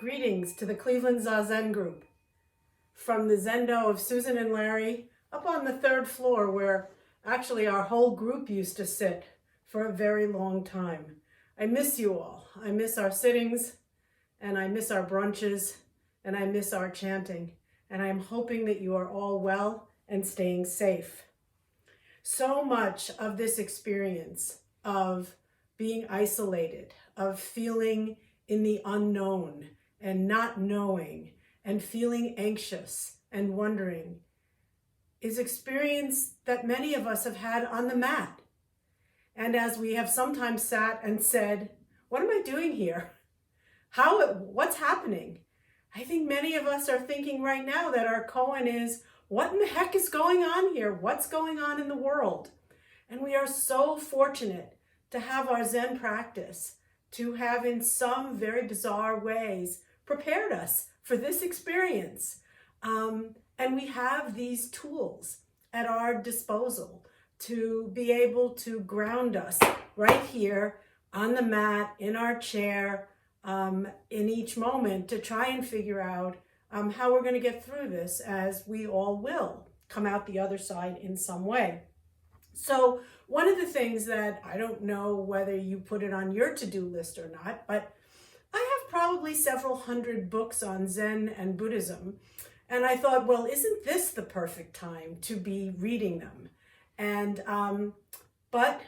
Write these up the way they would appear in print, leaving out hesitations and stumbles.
Greetings to the Cleveland Zazen group from the Zendo of Susan and Larry up on the third floor where actually our whole group used to sit for a very long time. I miss you all. I miss our sittings and I miss our brunches and I miss our chanting. And I'm hoping that you are all well and staying safe. So much of this experience of being isolated, of feeling in the unknown and not knowing and feeling anxious and wondering is experience that many of us have had on the mat. And as we have sometimes sat and said, what am I doing here? What's happening? I think many of us are thinking right now that our koan is, what in the heck is going on here? What's going on in the world? And we are so fortunate to have our Zen practice, to have in some very bizarre ways prepared us for this experience. And we have these tools at our disposal to be able to ground us right here on the mat, in our chair, in each moment to try and figure out how we're going to get through this, as we all will come out the other side in some way. So one of the things that I don't know whether you put it on your to-do list or not, but I have probably several hundred books on Zen and Buddhism. And I thought, well, isn't this the perfect time to be reading them? And, but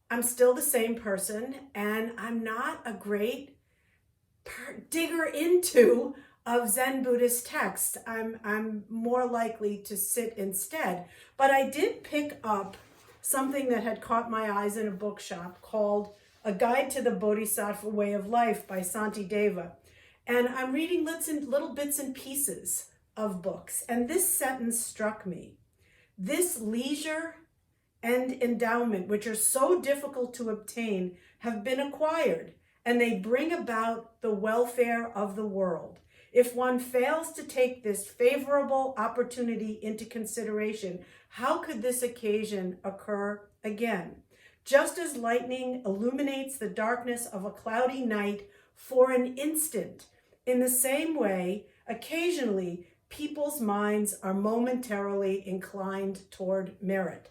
I'm still the same person and I'm not a great digger into of Zen Buddhist texts. I'm more likely to sit instead. But I did pick up something that had caught my eyes in a bookshop called A Guide to the Bodhisattva Way of Life by Santi Deva. And I'm reading little bits and pieces of books. And this sentence struck me. This leisure and endowment, which are so difficult to obtain, have been acquired, and they bring about the welfare of the world. If one fails to take this favorable opportunity into consideration, how could this occasion occur again? Just as lightning illuminates the darkness of a cloudy night for an instant, in the same way, occasionally, people's minds are momentarily inclined toward merit.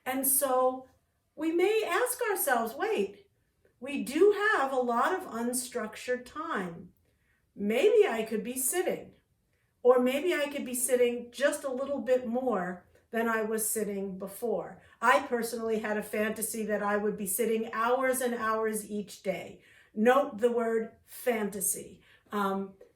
And so we may ask ourselves, wait, we do have a lot of unstructured time. Maybe I could be sitting, or maybe I could be sitting just a little bit more than I was sitting before. I personally had a fantasy that I would be sitting hours and hours each day. Note the word fantasy,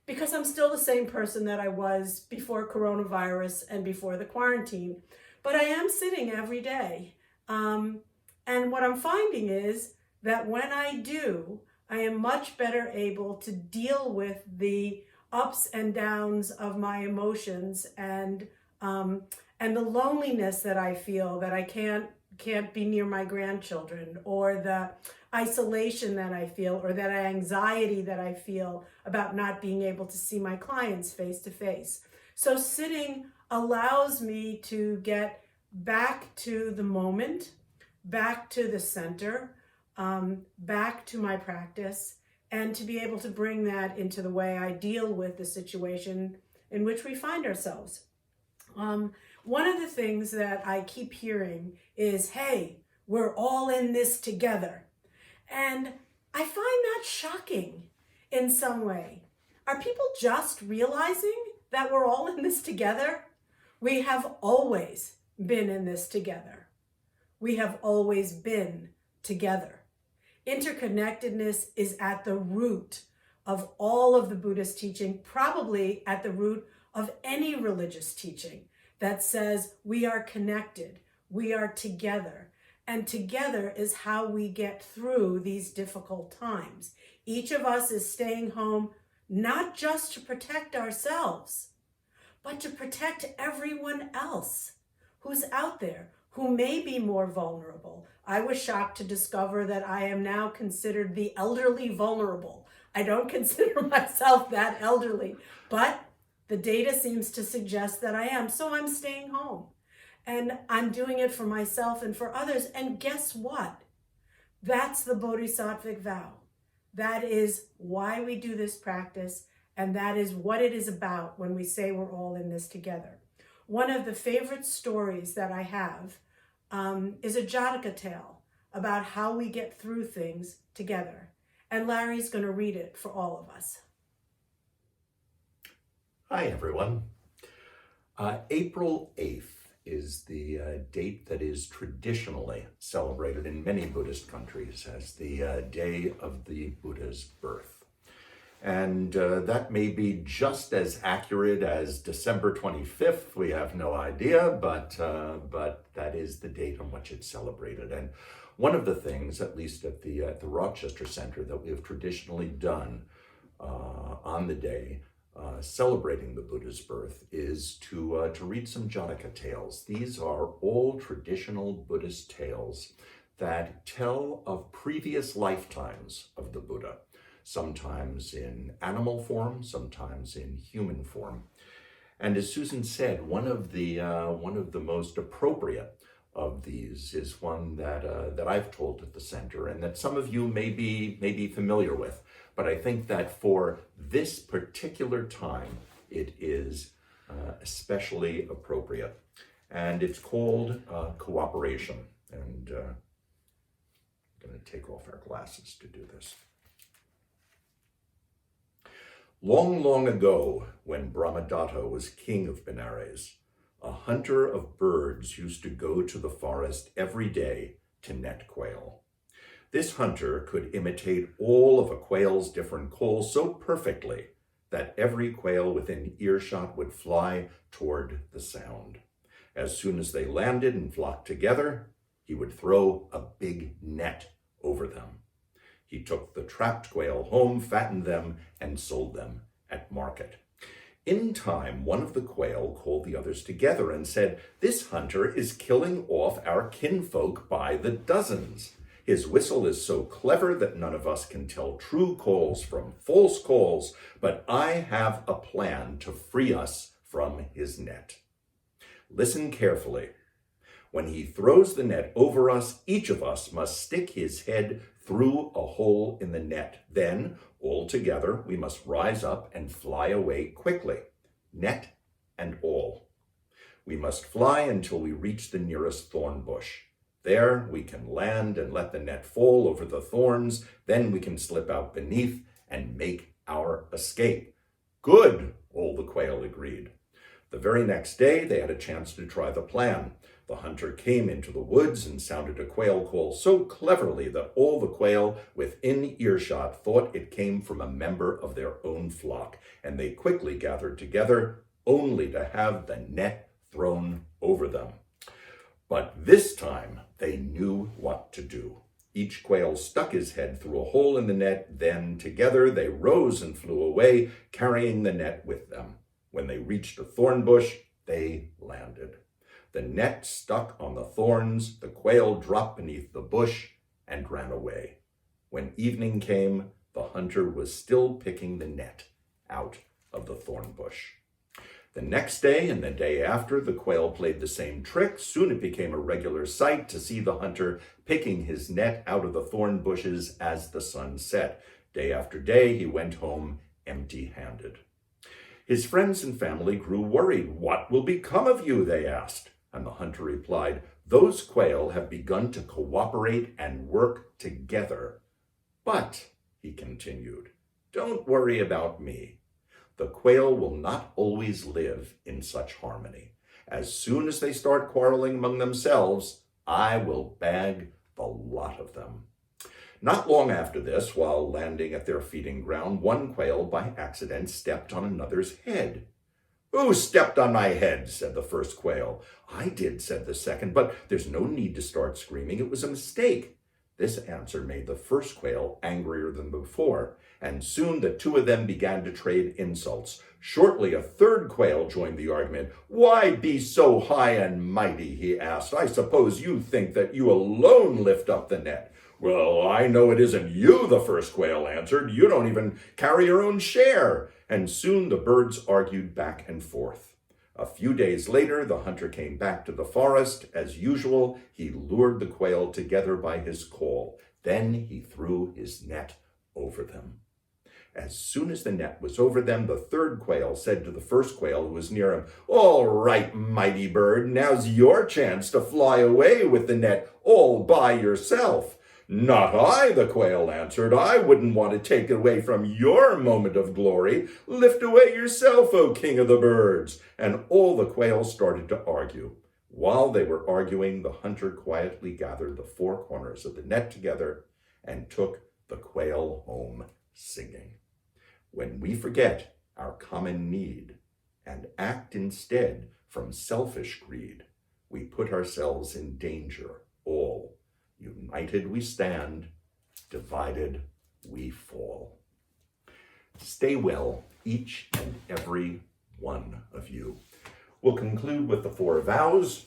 because I'm still the same person that I was before coronavirus and before the quarantine, but I am sitting every day. And what I'm finding is that when I do, I am much better able to deal with the ups and downs of my emotions and the loneliness that I feel that I can't be near my grandchildren, or the isolation that I feel, or that anxiety that I feel about not being able to see my clients face to face. So sitting allows me to get back to the moment, back to the center, back to my practice, and to be able to bring that into the way I deal with the situation in which we find ourselves. One of the things that I keep hearing is, hey, we're all in this together. And I find that shocking in some way. Are people just realizing that we're all in this together? We have always been in this together. We have always been together. Interconnectedness is at the root of all of the Buddhist teaching, probably at the root of any religious teaching that says we are connected, we are together, and together is how we get through these difficult times. Each of us is staying home not just to protect ourselves, but to protect everyone else who's out there, who may be more vulnerable. I was shocked to discover that I am now considered the elderly vulnerable. I don't consider myself that elderly, but the data seems to suggest that I am, so I'm staying home. And I'm doing it for myself and for others. And guess what? That's the Bodhisattvic vow. That is why we do this practice. And that is what it is about when we say we're all in this together. One of the favorite stories that I have is a Jataka tale about how we get through things together. And Larry's going to read it for all of us. Hi, everyone. April 8th is the date that is traditionally celebrated in many Buddhist countries as the day of the Buddha's birth. And that may be just as accurate as December 25th. We have no idea, but that is the date on which it's celebrated. And one of the things, at least at the Rochester Center, that we have traditionally done on the day celebrating the Buddha's birth is to read some Jataka tales. These are all traditional Buddhist tales that tell of previous lifetimes of the Buddha, sometimes in animal form, sometimes in human form. And as Susan said, one of the most appropriate of these is one that I've told at the center and that some of you may be familiar with. But I think that for this particular time, it is especially appropriate. And it's called cooperation. And I'm going to take off our glasses to do this. Long, long ago, when Brahmadatta was king of Benares, a hunter of birds used to go to the forest every day to net quail. This hunter could imitate all of a quail's different calls so perfectly that every quail within earshot would fly toward the sound. As soon as they landed and flocked together, he would throw a big net over them. He took the trapped quail home, fattened them, and sold them at market. In time, one of the quail called the others together and said, "This hunter is killing off our kinfolk by the dozens. His whistle is so clever that none of us can tell true calls from false calls, but I have a plan to free us from his net. Listen carefully. When he throws the net over us, each of us must stick his head through a hole in the net. Then, all together, we must rise up and fly away quickly, net and all. We must fly until we reach the nearest thorn bush. There we can land and let the net fall over the thorns. Then we can slip out beneath and make our escape." "Good," all the quail agreed. The very next day, they had a chance to try the plan. The hunter came into the woods and sounded a quail call so cleverly that all the quail within earshot thought it came from a member of their own flock, and they quickly gathered together, only to have the net thrown over them. But this time, they knew what to do. Each quail stuck his head through a hole in the net, then together they rose and flew away, carrying the net with them. When they reached a thorn bush, they landed. The net stuck on the thorns, the quail dropped beneath the bush and ran away. When evening came, the hunter was still picking the net out of the thorn bush. The next day and the day after, the quail played the same trick. Soon it became a regular sight to see the hunter picking his net out of the thorn bushes as the sun set. Day after day, he went home empty-handed. His friends and family grew worried. "What will become of you?" they asked. And the hunter replied, "Those quail have begun to cooperate and work together. But," he continued, "don't worry about me. The quail will not always live in such harmony. As soon as they start quarreling among themselves, I will bag the lot of them." Not long after this, while landing at their feeding ground, one quail by accident stepped on another's head. "Who stepped on my head?" said the first quail. "I did," said the second, "but there's no need to start screaming. It was a mistake." This answer made the first quail angrier than before, and soon the two of them began to trade insults. Shortly, a third quail joined the argument. "Why be so high and mighty?" he asked. "I suppose you think that you alone lift up the net." "Well, I know it isn't you," the first quail answered. "You don't even carry your own share." And soon the birds argued back and forth. A few days later, the hunter came back to the forest. As usual, he lured the quail together by his call. Then he threw his net over them. As soon as the net was over them, the third quail said to the first quail who was near him, "All right, mighty bird, now's your chance to fly away with the net all by yourself." "Not I," the quail answered. "I wouldn't want to take away from your moment of glory. Lift away yourself, O king of the birds." And all the quails started to argue. While they were arguing, the hunter quietly gathered the four corners of the net together and took the quail home singing. When we forget our common need and act instead from selfish greed, we put ourselves in danger. All united we stand, divided we fall. Stay well, each and every one of you. We'll conclude with the four vows.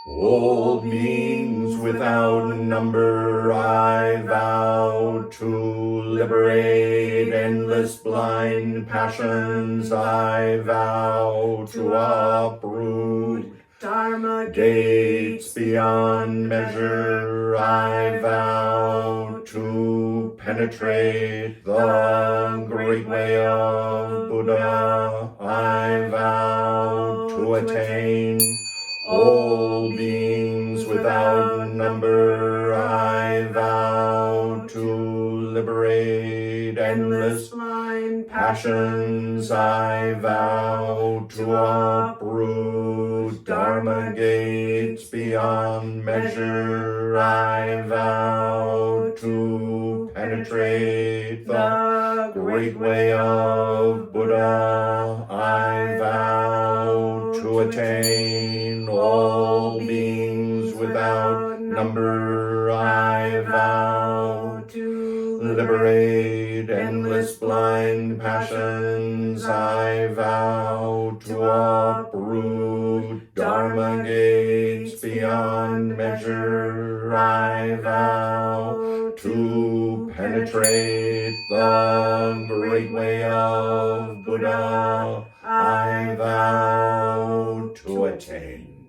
All beings without number I vow to liberate, endless blind passions I vow to uproot, Dharma gates beyond measure I vow to penetrate, the great way of Buddha I vow to attain. All beings without number I vow to liberate, endless blind passions I vow to uproot, Dharma gates beyond measure I vow to penetrate, the great way of Buddha I vow to attain. All beings without number I vow to liberate, endless blind passions I vow to uproot, Dharma gates beyond measure I vow to penetrate, the great way of Buddha I vow to attain.